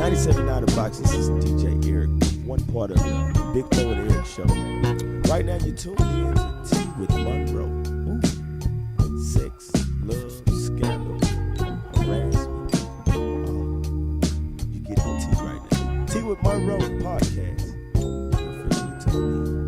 97.9 The Box. This is DJ Eric, one part of the Big Flo and Eric show. Right now you're tuned in to Tea with Monroe. Ooh. Sex, love, scandal, harassment. Oh, you get the tea right now. Tea with Monroe podcast. Officially to me.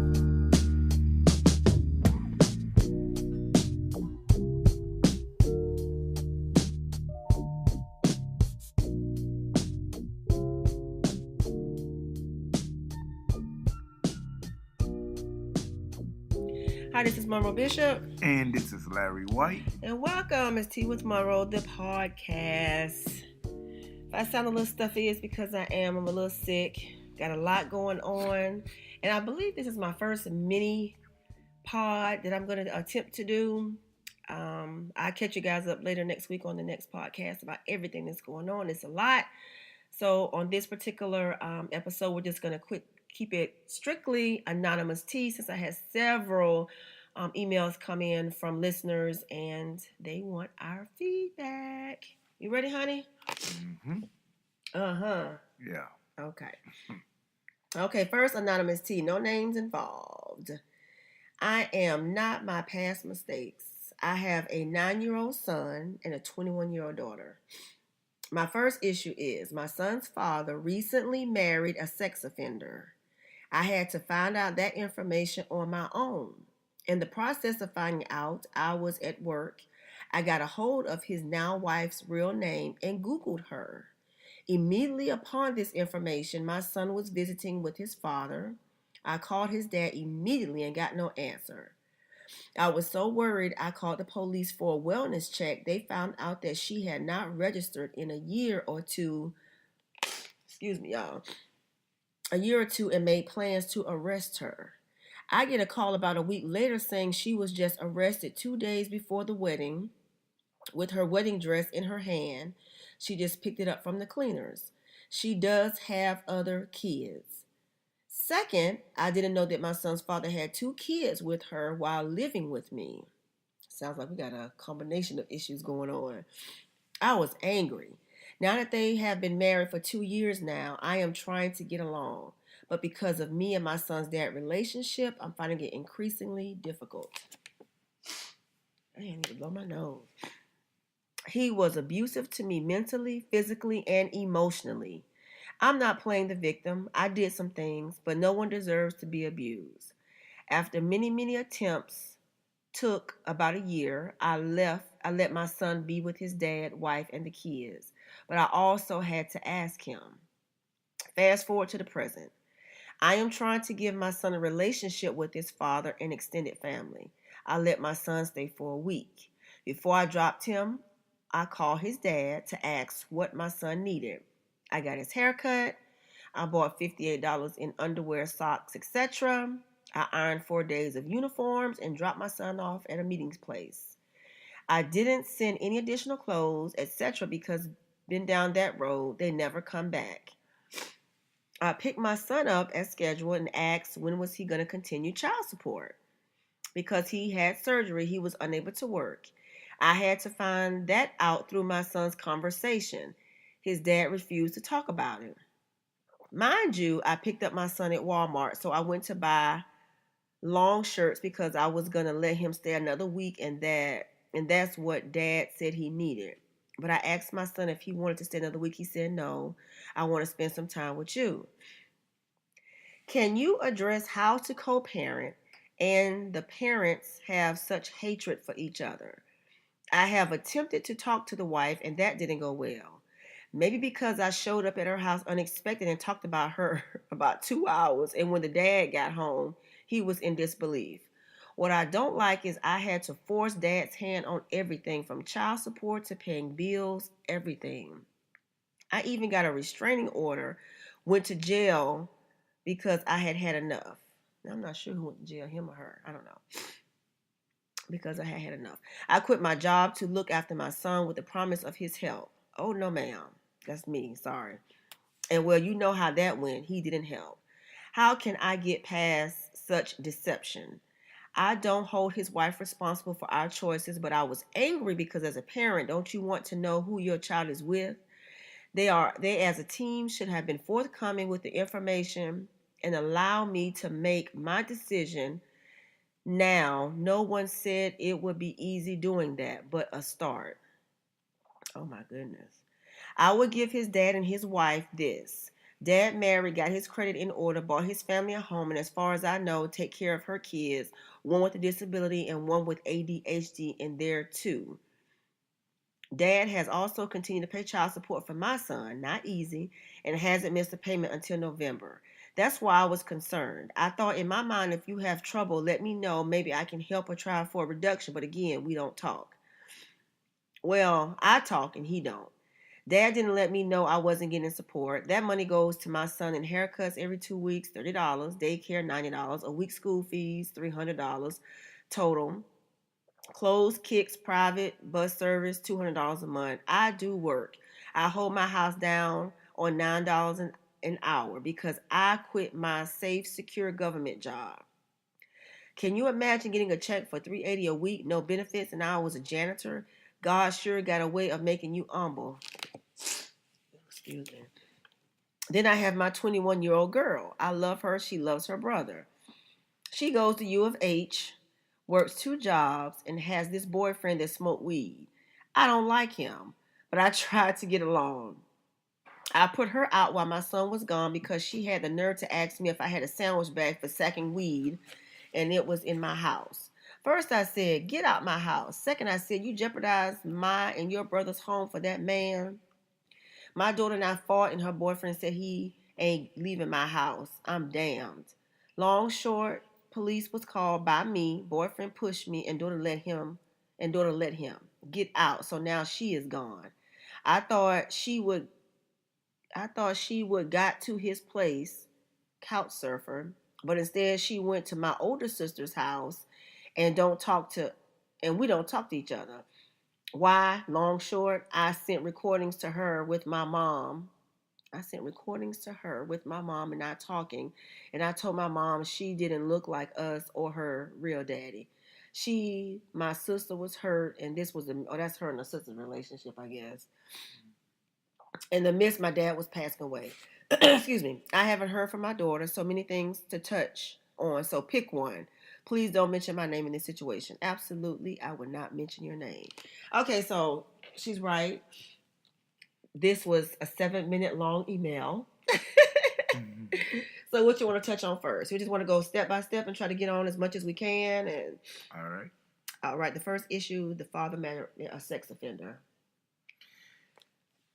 Hi, this is Monroe Bishop. And this is Larry White. And welcome. It's Tea with Monroe, the podcast. If I sound a little stuffy, it's because I'm a little sick. Got a lot going on. And I believe this is my first mini pod that I'm going to attempt to do. I'll catch you guys up later next week on the next podcast about everything that's going on. It's a lot. So on this particular episode, we're just going to keep it strictly anonymous tea, since I had several emails come in from listeners and they want our feedback. You ready, honey? Mm-hmm. Yeah. Okay, first anonymous tea, no names involved. I am not my past mistakes. I have a 9-year-old son and a 21-year-old daughter. My first issue is my son's father recently married a sex offender. I had to find out that information on my own. In the process of finding out, I was at work. I got a hold of his now wife's real name and Googled her. Immediately upon this information, my son was visiting with his father. I called his dad immediately and got no answer. I was so worried, I called the police for a wellness check. They found out that she had not registered in a year or two. And made plans to arrest her. I get a call about a week later saying she was just arrested 2 days before the wedding with her wedding dress in her hand. She just picked it up from the cleaners. She does have other kids. Second, I didn't know that my son's father had 2 kids with her while living with me. Sounds like we got a combination of issues going on. I was angry. Now that they have been married for 2 years now, I am trying to get along. But because of me and my son's dad relationship, I'm finding it increasingly difficult. I need to blow my nose. He was abusive to me mentally, physically, and emotionally. I'm not playing the victim. I did some things, but no one deserves to be abused. After many attempts, took about a year, I let my son be with his dad, wife, and the kids. But I also had to ask him. Fast forward to the present. I am trying to give my son a relationship with his father and extended family. I let my son stay for a week. Before I dropped him, I called his dad to ask what my son needed. I got his haircut. I bought $58 in underwear, socks, etc. I ironed 4 days of uniforms and dropped my son off at a meeting place. I didn't send any additional clothes, etc. because been down that road, they never come back. I picked my son up as scheduled and asked when was he going to continue child support. Because he had surgery, he was unable to work. I had to find that out through my son's conversation. His dad refused to talk about it. Mind you, I picked up my son at Walmart, so I went to buy long shirts because I was going to let him stay another week, and that's what Dad said he needed. But I asked my son if he wanted to stay another week. He said, no, I want to spend some time with you. Can you address how to co-parent and the parents have such hatred for each other? I have attempted to talk to the wife, and that didn't go well. Maybe because I showed up at her house unexpected and talked about her about 2 hours, and when the dad got home, he was in disbelief. What I don't like is I had to force Dad's hand on everything from child support to paying bills, everything. I even got a restraining order, went to jail because I had had enough. Now, I'm not sure who went to jail, him or her. I don't know. Because I had had enough. I quit my job to look after my son with the promise of his help. Oh, no, ma'am. That's me. Sorry. And well, you know how that went. He didn't help. How can I get past such deception? I don't hold his wife responsible for our choices, but I was angry because as a parent, don't you want to know who your child is with? They as a team should have been forthcoming with the information and allow me to make my decision now. No one said it would be easy doing that, but a start. Oh my goodness. I would give his dad and his wife this. Dad married, got his credit in order, bought his family a home, and as far as I know, take care of her kids, one with a disability and one with ADHD in there too. Dad has also continued to pay child support for my son, not easy, and hasn't missed a payment until November. That's why I was concerned. I thought in my mind, if you have trouble, let me know. Maybe I can help or try for a reduction, but again, we don't talk. Well, I talk and he don't. Dad didn't let me know I wasn't getting support. That money goes to my son in haircuts every 2 weeks, $30, daycare, $90, a week school fees, $300 total. Clothes, kicks, private, bus service, $200 a month. I do work. I hold my house down on $9 an hour because I quit my safe, secure government job. Can you imagine getting a check for $380 a week, no benefits, and I was a janitor? God sure got a way of making you humble. Excuse me. Then I have my 21-year-old girl. I love her. She loves her brother. She goes to U of H, works 2 jobs, and has this boyfriend that smoked weed. I don't like him, but I tried to get along. I put her out while my son was gone because she had the nerve to ask me if I had a sandwich bag for sacking weed, and it was in my house. First, I said, get out my house. Second, I said, you jeopardized my and your brother's home for that man. My daughter and I fought, and her boyfriend said he ain't leaving my house. I'm damned. Long short, police was called by me. Boyfriend pushed me, and daughter let him. Get out. So now she is gone. I thought she would. I thought she would got to his place, couch surfer, but instead she went to my older sister's house, and we don't talk to each other. Why? Long short, I sent recordings to her with my mom. And not talking. And I told my mom she didn't look like us or her real daddy. My sister was hurt, and that's her and her sister's relationship, I guess. In the midst, my dad was passing away. Excuse me. I haven't heard from my daughter. So many things to touch on. So pick one. Please don't mention my name in this situation. Absolutely, I would not mention your name. Okay, so she's right. This was a 7-minute long email. Mm-hmm. So what you want to touch on first? We just want to go step by step and try to get on as much as we can. And all right. The first issue: the father married a sex offender.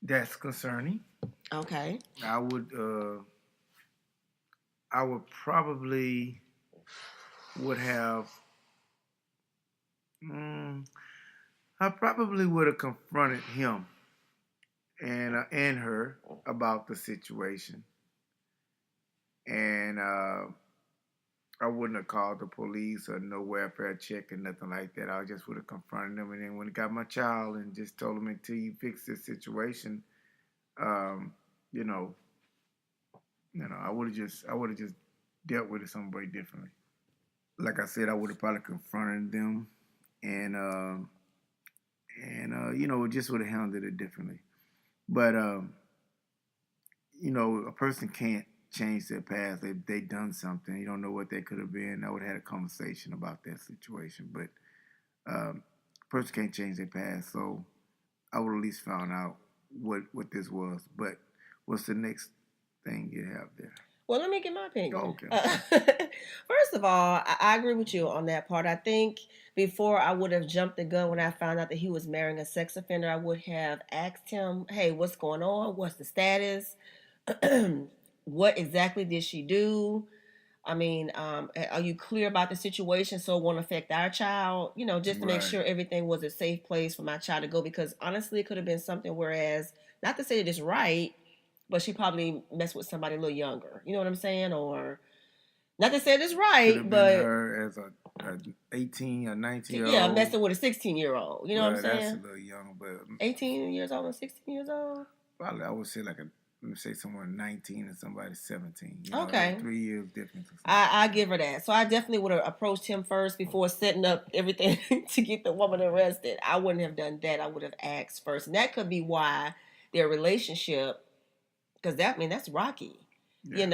That's concerning. Okay. I would probably would have. I probably would have confronted him and her about the situation, and I wouldn't have called the police or no welfare check or nothing like that. I just would have confronted them, and then when I got my child and just told them until you fix this situation, I would have just dealt with it some way differently. Like I said, I would have probably confronted them, and just would have handled it differently. But a person can't change their past. They done something. You don't know what they could have been. I would have had a conversation about that situation. But a person can't change their past, so I would at least found out what this was. But what's the next thing you have there? Well, let me get my opinion. Oh, okay. First of all, I agree with you on that part. I think before I would have jumped the gun when I found out that he was marrying a sex offender, I would have asked him, hey, what's going on? What's the status? What exactly did she do? I mean, are you clear about the situation so it won't affect our child? Just to make sure everything was a safe place for my child to go. Because honestly, it could have been something whereas, not to say that it's right, but she probably messed with somebody a little younger. You know what I'm saying? Or not to say it's right, but her as a 18 or 19-year-old. Yeah, messing with a 16-year-old. You know what I'm saying? That's a little young, but 18 years old and 16 years old. Probably, I would say let me say someone 19 and somebody 17. Okay. Like 3 years difference. I give her that. So I definitely would have approached him first before setting up everything to get the woman arrested. I wouldn't have done that. I would have asked first. And that could be why their relationship, because that's rocky, and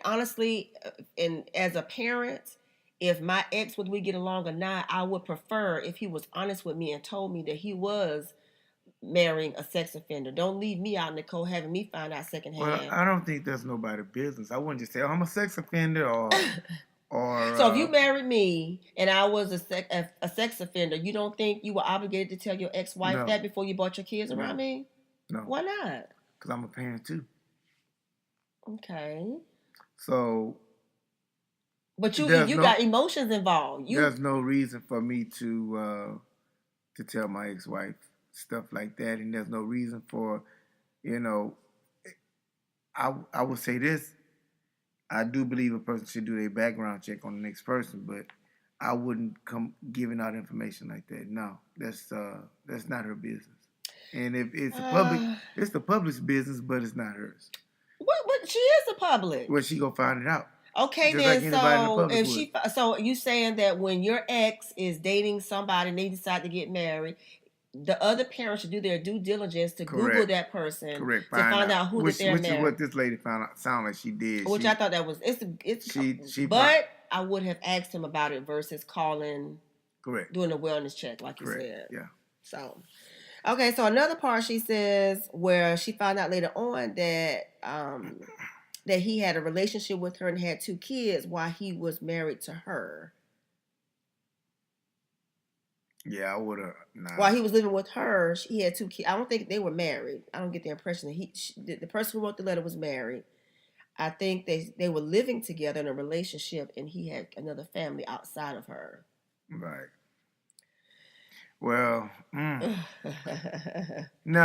honestly, and as a parent, if my ex would we get along or not, I would prefer if he was honest with me and told me that he was marrying a sex offender. Don't leave me out, Nicole, having me find out Well, secondhand. I don't think that's nobody's business. I wouldn't just say, "Oh, I'm a sex offender," or So if you married me and I was a sex offender, you don't think you were obligated to tell your ex-wife no, that before you brought your kids around me? no, Why not? because I'm a parent too. Okay. So, but you got emotions involved. There's no reason for me to tell my ex-wife stuff like that, and there's no reason for, I would say this. I do believe a person should do their background check on the next person, but I wouldn't come giving out information like that. No, that's not her business. And if it's it's the public's business, but it's not hers. What? She is the public. Well, she gonna find it out. Okay, just then. Like so you saying that when your ex is dating somebody and they decide to get married, the other parent should do their due diligence to Google that person to find out who they're married. Which is what this lady found out. Sound like she did. I thought that was but I would have asked him about it versus calling. Correct. Doing a wellness check, like you said. Yeah. So, okay. So another part she says where she found out later on that that he had a relationship with her and had 2 kids while he was married to her. Yeah, I would have. Nah. While he was living with her, he had 2 kids. I don't think they were married. I don't get the impression that the person who wrote the letter was married. I think they were living together in a relationship, and he had another family outside of her. Right. Well, now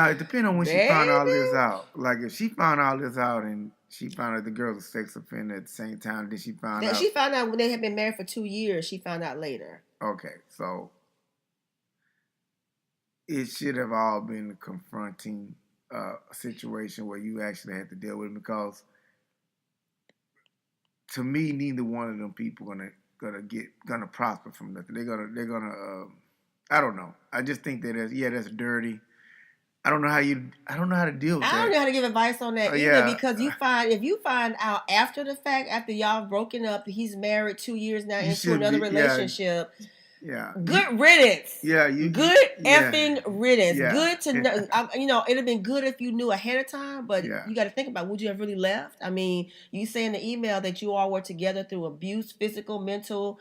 it depends on when she found all this out. Like if she found all this out and she found out the girl's a sex offender at the same time, then she found out. She found out when they had been married for 2 years. She found out later. Okay, so it should have all been a confronting situation where you actually had to deal with it, because to me, neither one of them people gonna prosper from nothing. They're gonna I don't know. I just think that that's dirty. I don't know how to deal with that. I don't know how to give advice on that either, because if you find out after the fact, after y'all broken up, he's married 2 years now into another relationship. Yeah. Good riddance. Yeah. Good effing riddance. Yeah. Good to know. It'd have been good if you knew ahead of time, but you got to think about, would you have really left? I mean, you say in the email that you all were together through abuse, physical, mental,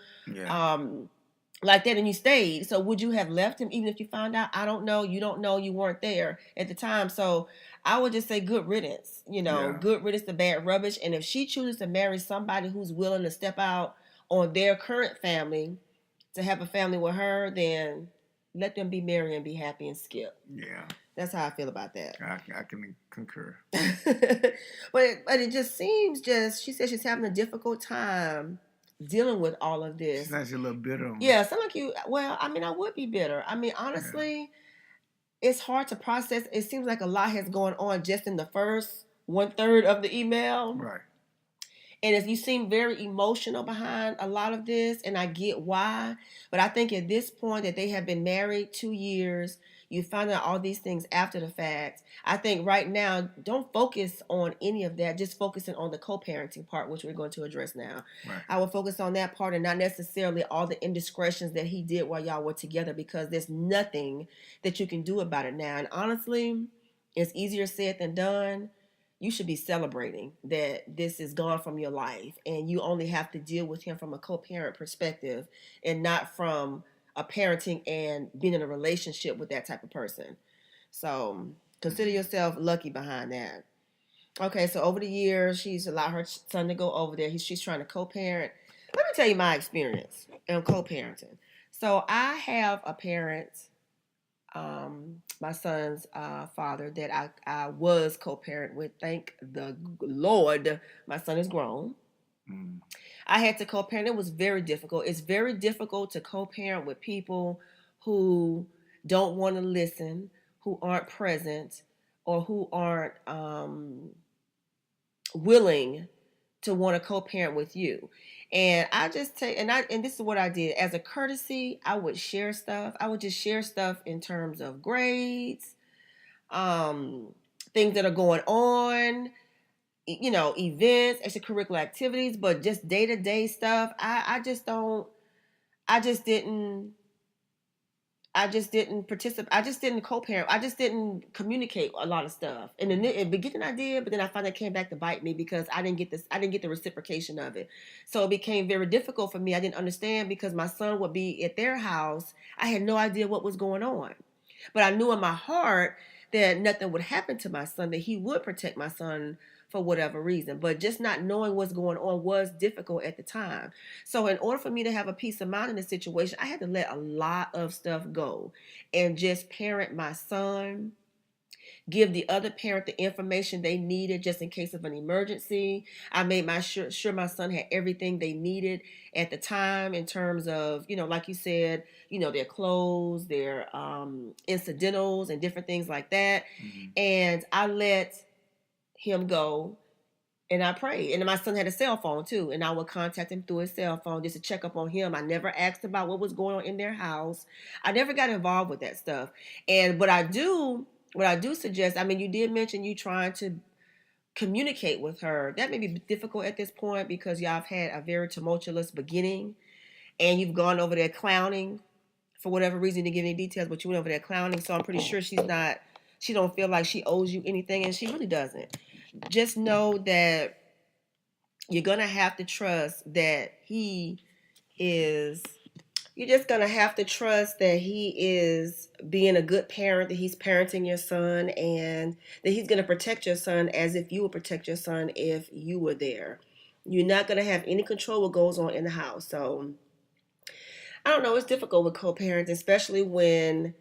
like that, and you stayed. So would you have left him even if you found out? I don't know. You don't know. You weren't there at the time. So I would just say good riddance. Good riddance to bad rubbish. And if she chooses to marry somebody who's willing to step out on their current family to have a family with her, then let them be married and be happy and skip. Yeah. That's how I feel about that. I can concur. but it just seems she said she's having a difficult time dealing with all of this. She's actually a little bitter. Yeah, sound like you. Well, I mean, I would be bitter. I mean, honestly, it's hard to process. It seems like a lot has gone on just in the first 1/3 of the email. Right. And if you seem very emotional behind a lot of this, and I get why, but I think at this point that they have been married 2 years, you find out all these things after the fact. I think right now, don't focus on any of that. Just focusing on the co-parenting part, which we're going to address now. Right. I will focus on that part and not necessarily all the indiscretions that he did while y'all were together, because there's nothing that you can do about it now. And honestly, it's easier said than done. You should be celebrating that this is gone from your life, and you only have to deal with him from a co-parent perspective and not from a parenting and being in a relationship with that type of person. So consider yourself lucky behind that. Okay, so over the years, she's allowed her son to go over there. She's trying to co-parent. Let me tell you my experience in co-parenting. So I have a parent, my son's father, that I was co-parent with. Thank the Lord, my son is grown. I had to co-parent. It was very difficult. It's very difficult to co-parent with people who don't want to listen, who aren't present, or who aren't willing to want to co-parent with you. And I just and this is what I did. As a courtesy, I would share stuff. I would just share stuff in terms of grades, things that are going on, events, extracurricular activities, but just day-to-day stuff, I just don't, I just didn't participate. I just didn't co-parent. I just didn't communicate a lot of stuff. And in the beginning I did, but then I found it came back to bite me because I didn't get this. I didn't get the reciprocation of it. So it became very difficult for me. I didn't understand because my son would be at their house. I had no idea what was going on. But I knew in my heart that nothing would happen to my son, that he would protect my son for whatever reason. But just not knowing what's going on was difficult at the time. So in order for me to have a peace of mind in this situation, I had to let a lot of stuff go and just parent my son, give the other parent the information they needed just in case of an emergency. I made sure my son had everything they needed at the time in terms of, like you said, their clothes, their incidentals and different things like that. Mm-hmm. And I let him go and I prayed. And my son had a cell phone too, and I would contact him through his cell phone just to check up on him. I never asked about what was going on in their house. I never got involved with that stuff. And what I do suggest, you did mention you trying to communicate with her. That may be difficult at this point because y'all have had a very tumultuous beginning and you've gone over there clowning for whatever reason. You didn't give any details, but you went over there clowning. So I'm pretty sure she don't feel like she owes you anything, and she really doesn't. Just know that you're going to have to trust that you're just going to have to trust that he is being a good parent, that he's parenting your son, and that he's going to protect your son as if you would protect your son if you were there. You're not going to have any control what goes on in the house. So, I don't know, it's difficult with co-parenting, especially when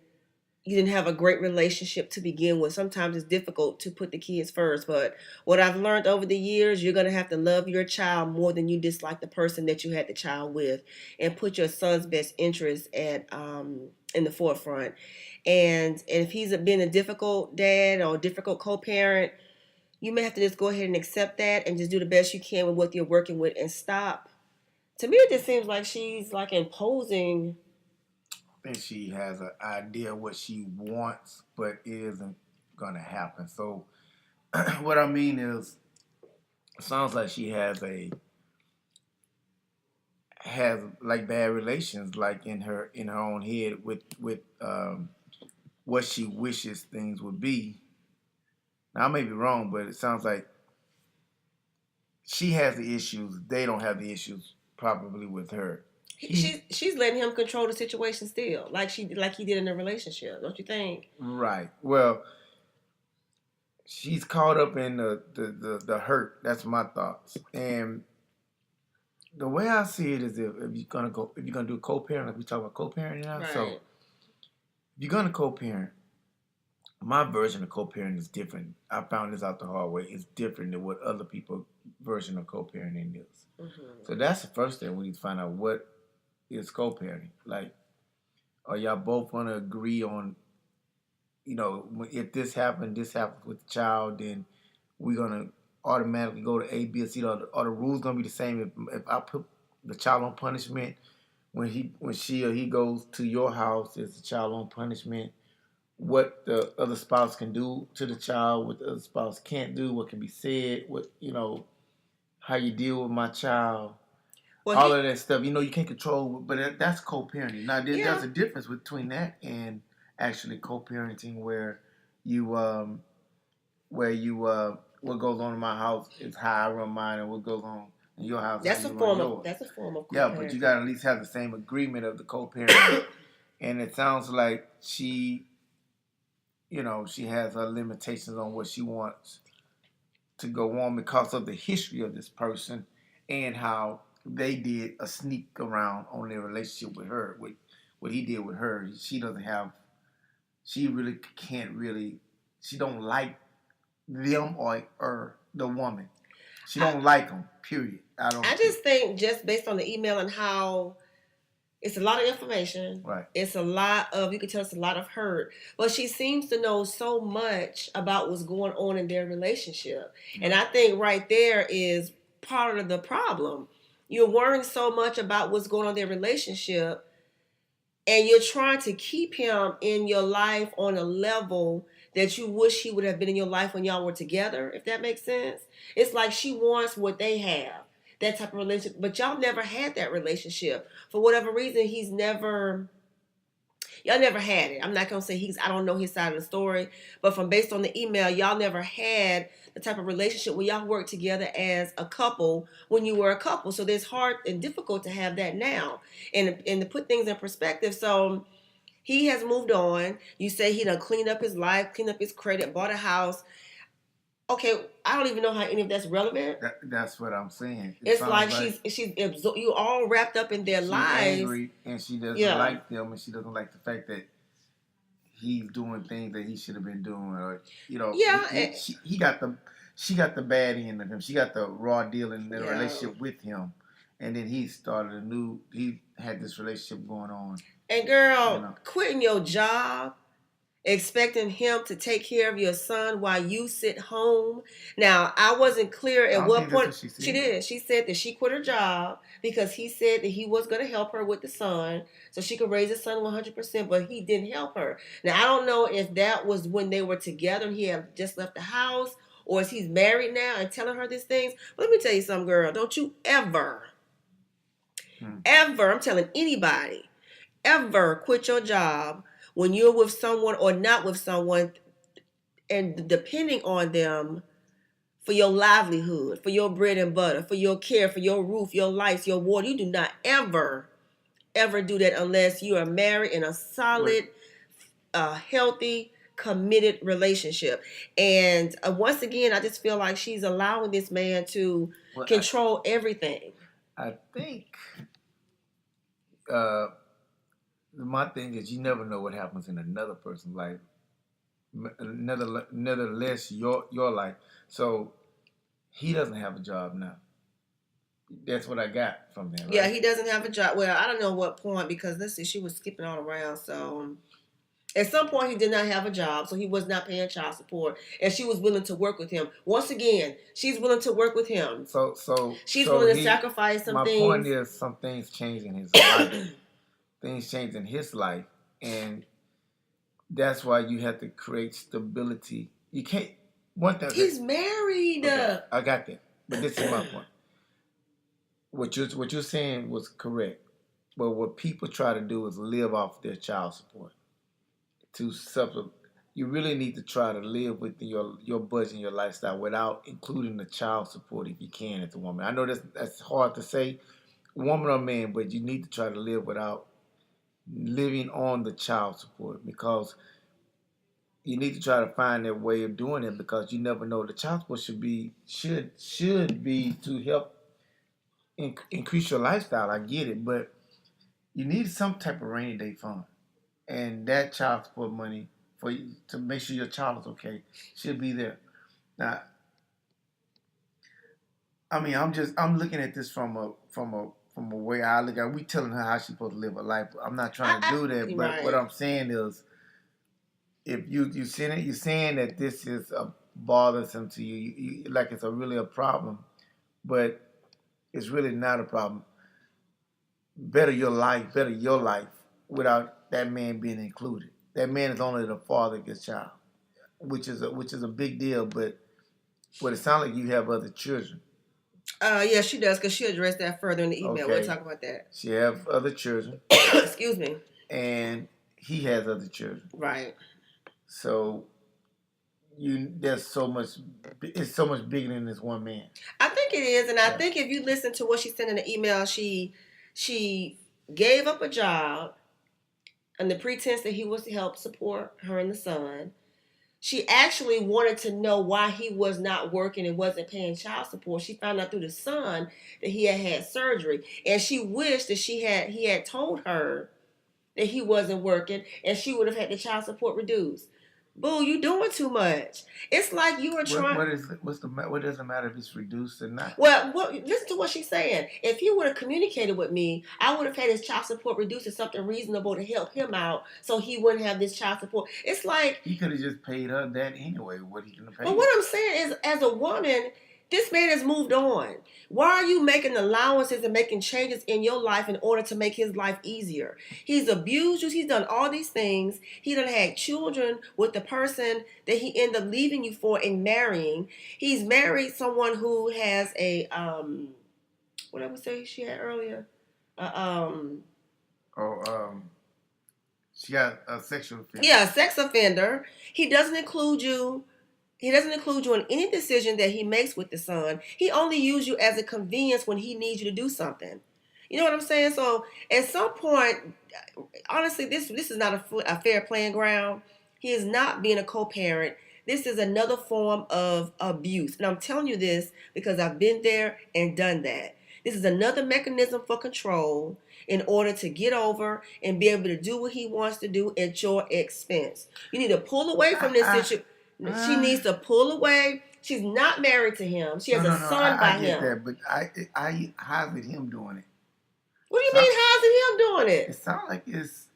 you didn't have a great relationship to begin with. Sometimes it's difficult to put the kids first. But what I've learned over the years, you're going to have to love your child more than you dislike the person that you had the child with, and put your son's best interest in the forefront. And if he's been a difficult dad or a difficult co-parent, you may have to just go ahead and accept that and just do the best you can with what you're working with and stop. To me, it just seems like she's like imposing. I think she has an idea of what she wants, but it isn't going to happen. So what I mean is, it sounds like she has like bad relations, like in her own head with what she wishes things would be. Now I may be wrong, but it sounds like she has the issues. They don't have the issues probably with her. She's letting him control the situation still, like he did in a relationship, don't you think? Right. Well, she's caught up in the hurt. That's my thoughts. And the way I see it is, if you're gonna do a co-parent, like we talk about co-parenting now. Right. So if you're gonna co-parent, my version of co-parenting is different. I found this out the hard way. It's different than what other people's version of co-parenting is. Mm-hmm. So that's the first thing we need to find out. What is co-parenting? Like, are y'all both gonna agree on, if this happens with the child, then we're gonna automatically go to A, B, or C? Are the rules gonna be the same if I put the child on punishment when she or he goes to your house? Is the child on punishment? What the other spouse can do to the child, what the other spouse can't do, what can be said, how you deal with my child. Well, all of that stuff, you can't control, but that's co-parenting. Now, there's a difference between that and actually co-parenting, where what goes on in my house is how I run mine, and what goes on in your house. That's a form of co-parenting. Yeah, but you got to at least have the same agreement of the co-parenting. And it sounds like she has her limitations on what she wants to go on because of the history of this person and how they did a sneak around on their relationship with her. With what he did with her, she don't like them or the woman. She don't like them, period. I just think, just based on the email and how it's a lot of information. Right. It's a lot of, you can tell it's a lot of hurt. But she seems to know so much about what's going on in their relationship. Mm-hmm. And I think right there is part of the problem. You're worrying so much about what's going on in their relationship, and you're trying to keep him in your life on a level that you wish he would have been in your life when y'all were together, if that makes sense. It's like she wants what they have, that type of relationship, but y'all never had that relationship. For whatever reason, y'all never had it. I'm not going to say I don't know his side of the story, but from based on the email, y'all never had the type of relationship where y'all worked together as a couple when you were a couple. So it's hard and difficult to have that now, and to put things in perspective. So he has moved on. You say he done cleaned up his life, cleaned up his credit, bought a house. Okay, I don't even know how any of that's relevant. That's what I'm saying. It's like she's you all wrapped up in their lives. She's angry and she doesn't like them, and she doesn't like the fact that he's doing things that he should have been doing, or she got the bad end of him. She got the raw deal in the relationship with him, and then he had this relationship going on. And girl, quitting your job, expecting him to take care of your son while you sit home. Now, I wasn't clear at what point she did. She said that she quit her job because he said that he was going to help her with the son so she could raise the son 100%, but he didn't help her. Now, I don't know if that was when they were together and he had just left the house, or is he's married now and telling her these things. But let me tell you something, girl. Don't you ever, I'm telling anybody, ever quit your job when you're with someone or not with someone and depending on them for your livelihood, for your bread and butter, for your care, for your roof, your lights, your water. You do not ever do that unless you are married in a solid, healthy, committed relationship. And once again, I just feel like she's allowing this man to control everything. I think my thing is you never know what happens in another person's life, nevertheless your life. So he doesn't have a job now. That's what I got from that. Right? Yeah, he doesn't have a job. Well, I don't know what point, because let's see, she was skipping all around. So at some point he did not have a job, so he was not paying child support, and she was willing to work with him. Once again, she's willing to work with him. So she's willing to sacrifice some things. My point is, some things change in his life. Things change in his life, and that's why you have to create stability. You can't. One thing. He's married. Okay, I got that, but this is my point. What you're saying was correct, but what people try to do is live off their child support. You really need to try to live within your budget and your lifestyle without including the child support if you can as a woman. I know that's hard to say, woman or man, but you need to try to live without living on the child support, because you need to try to find a way of doing it, because you never know. The child support should be to help increase your lifestyle. I get it, but you need some type of rainy day fund, and that child support money for you to make sure your child is okay should be there. Now, I mean, I'm looking at this from a way I look at it. We telling her how she's supposed to live her life. I'm not trying to do that, but right. What I'm saying is, if you're saying that this is bothersome to you, like it's really a problem, but it's really not a problem. Better your life without that man being included. That man is only the father of your child, which is a big deal. But it sounds like you have other children. Yeah, she does, because she addressed that further in the email. Okay. We'll talk about that. She have other children. Excuse me. And he has other children. Right. So it's so much bigger than this one man. I think it is, and I think if you listen to what she said in the email, she gave up a job on the pretense that he was to help support her and the son. She actually wanted to know why he was not working and wasn't paying child support. She found out through the son that he had surgery, and she wished that he had told her that he wasn't working, and she would have had the child support reduced. Boo, you doing too much. It's like you were trying. What does it matter if it's reduced or not? Well, listen to what she's saying. If he would have communicated with me, I would have had his child support reduced to something reasonable to help him out, so he wouldn't have this child support. It's like he could have just paid her that anyway. What he gonna pay? But what I'm saying is, as a woman, This man has moved on. Why are you making allowances and making changes in your life in order to make his life easier? He's abused you. He's done all these things. He done had children with the person that he ended up leaving you for and marrying. He's married someone who has a what I would say she had earlier. Uh, um, She got a sexual offender. yeah, a sex offender. He doesn't include you. He doesn't include you in any decision that he makes with the son. He only uses you as a convenience when he needs you to do something. You know what I'm saying? So at some point, honestly, this is not a fair playing ground. He is not being a co-parent. This is another form of abuse. And I'm telling you this because I've been there and done that. This is another mechanism for control in order to get over and be able to do what he wants to do at your expense. You need to pull away from this situation. She needs to pull away. She's not married to him. She has a son by him. I get that, but how's it him doing it? What do you mean, how's it him doing it? It sounds like it's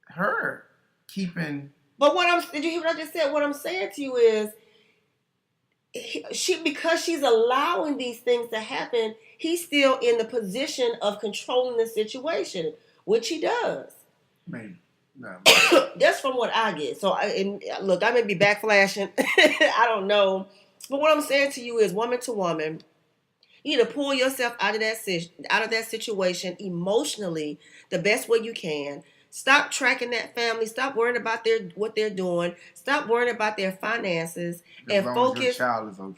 her keeping. But did you hear what I just said? What I'm saying to you is, because she's allowing these things to happen, he's still in the position of controlling the situation, which he does. Maybe. No. That's from what I get. So, look, I may be backflashing. I don't know. But what I'm saying to you is, woman to woman, you need to pull yourself out of that situation emotionally the best way you can. Stop tracking that family. Stop worrying about what they're doing. Stop worrying about their finances and focus.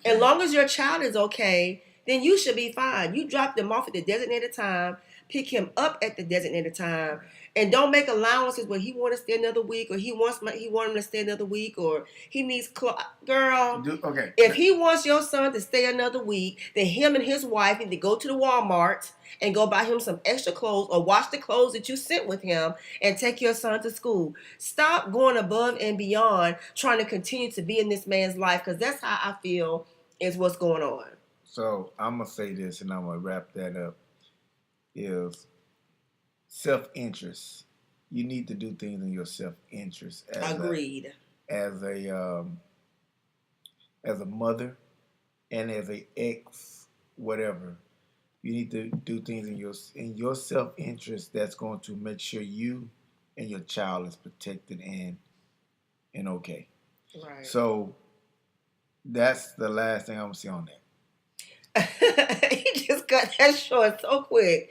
As long as your child is okay, then you should be fine. You drop them off at the designated time, pick him up at the designated time, and don't make allowances where he want to stay another week, or he want him to stay another week, or he needs girl. Okay. If he wants your son to stay another week, then him and his wife need to go to the Walmart and go buy him some extra clothes, or wash the clothes that you sent with him and take your son to school. Stop going above and beyond trying to continue to be in this man's life, because that's how I feel is what's going on. So I'm going to say this, and I'm going to wrap that up, is self-interest. You need to do things in your self-interest. Agreed. As a mother and as a ex, whatever, you need to do things in your self-interest that's going to make sure you and your child is protected and okay. Right. So that's the last thing I'm going to say on that. He just cut that short so quick.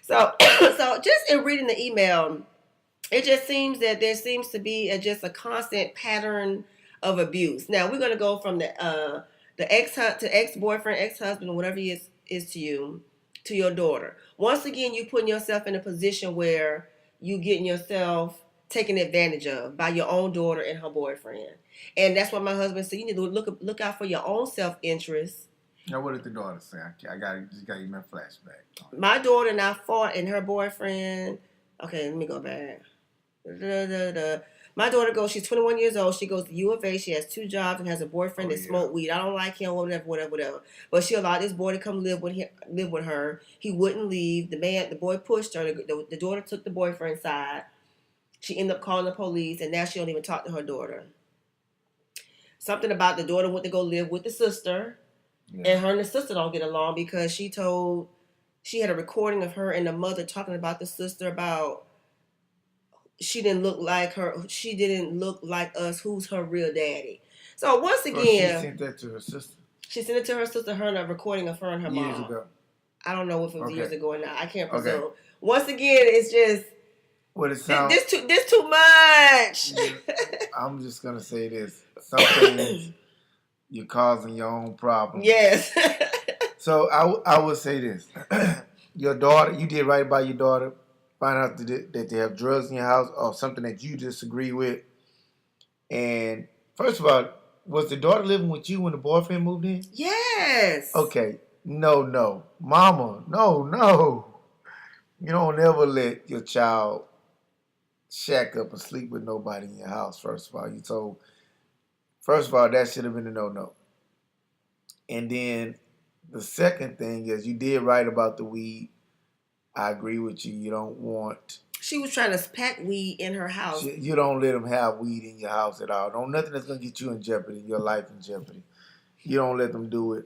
So just in reading the email, it just seems that there seems to be just a constant pattern of abuse. Now we're going to go from the ex-boyfriend, ex-husband, or whatever he is to you, to your daughter. Once again, you putting yourself in a position where you getting yourself taken advantage of by your own daughter and her boyfriend. And that's what my husband said. You need to look out for your own self-interest. Now, what did the daughter say? I got you my flashback. My daughter and I fought, and her boyfriend. Okay, let me go back. My daughter goes. She's 21 years old. She goes to U of A. She has 2 jobs and has a boyfriend that smokes weed. I don't like him. Whatever. But she allowed this boy to come live with her. He wouldn't leave. The boy pushed her. The daughter took the boyfriend's side. She ended up calling the police, and now she don't even talk to her daughter. Something about the daughter went to go live with the sister. Yeah. And her and the sister don't get along because she had a recording of her and the mother talking about the sister about she didn't look like us, who's her real daddy. So once again, she sent that to her sister. She sent it to her sister, her and a recording of her and her mom. Years ago. I don't know if it was years ago or not. I can't presume. Okay. Once again, it's just what it sounds. This too much. I'm just gonna say this. Something. You're causing your own problem. Yes. So I would say this. Your daughter, you did right by your daughter. Find out that they have drugs in your house or something that you disagree with. And first of all, was the daughter living with you when the boyfriend moved in? Yes. Okay. No. Mama, no. You don't ever let your child shack up and sleep with nobody in your house, first of all. First of all, that should have been a no-no. And then the second thing is you did right about the weed. I agree with you. You don't want... She was trying to pack weed in her house. You don't let them have weed in your house at all. Nothing that's going to get you in jeopardy, your life in jeopardy. You don't let them do it.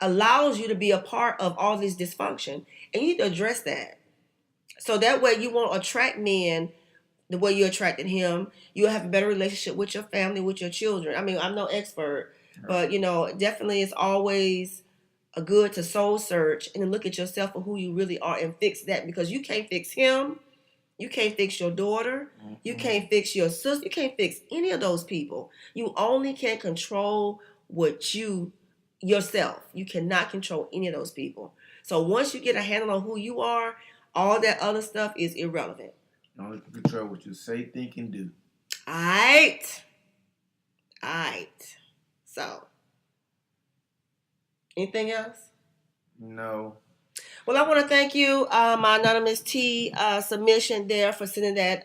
allows you to be a part of all this dysfunction. And you need to address that. So that way you won't attract men the way you attracted him. You'll have a better relationship with your family, with your children. I mean, I'm no expert, but, definitely it's always good to soul search and then look at yourself for who you really are and fix that, because you can't fix him. You can't fix your daughter. Mm-hmm. You can't fix your sister. You can't fix any of those people. You only can control yourself. You cannot control any of those people. So once you get a handle on who you are, all that other stuff is irrelevant. You only can control what you say, think, and do. All right. So, anything else? No. Well, I want to thank you, my Anonymous T submission there, for sending that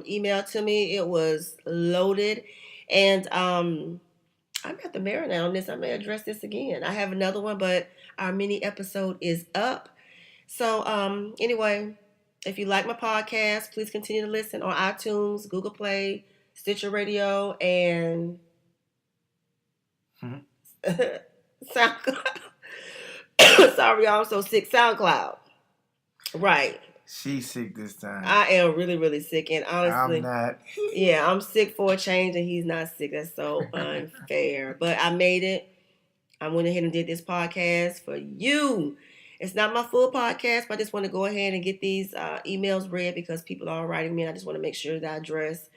email to me. It was loaded. And I'm going to have to marinate on this. I may address this again. I have another one, but our mini episode is up. So anyway, if you like my podcast, please continue to listen on iTunes, Google Play, Stitcher Radio, and SoundCloud. Sorry, y'all, I'm so sick. SoundCloud. Right. She's sick this time. I am really, really sick. And honestly, I'm not. Yeah, I'm sick for a change and he's not sick. That's so unfair. But I made it. I went ahead and did this podcast for you. It's not my full podcast, but I just want to go ahead and get these emails read because people are writing me. And I just want to make sure that I address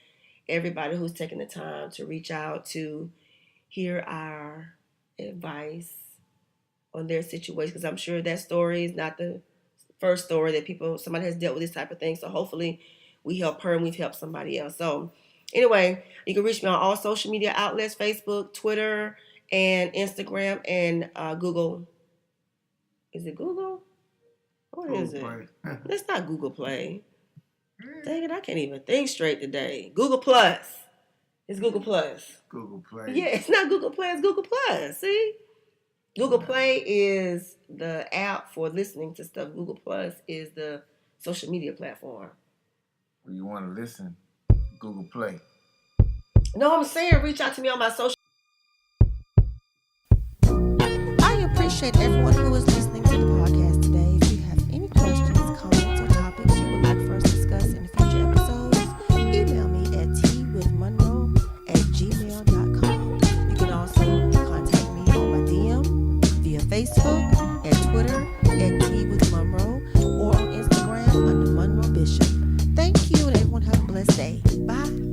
everybody who's taking the time to reach out to hear our advice on their situation, because I'm sure that story is not the first story that somebody has dealt with this type of thing. So hopefully we help her and we've helped somebody else. So anyway, you can reach me on all social media outlets, Facebook, Twitter, and Instagram, and Google. Is it Google? What is it? It's not Google Play. Dang it, I can't even think straight today. Google Plus. It's Google Plus. Google Play. Yeah, it's not Google Play, it's Google Plus. See? Google Play is the app for listening to stuff. Google Plus is the social media platform. Well, you want to listen, Google Play. No, I'm saying reach out to me on my social. I appreciate everyone who is listening to the podcast today. If you have any questions, comments, or topics you would like for us to discuss in future episodes, email me at twithmonroe@gmail.com. You can also contact me on my DM via Facebook and Twitter at twithmonroe, or on Instagram under Monroe Bishop. Thank you, and everyone have a blessed day. Bye.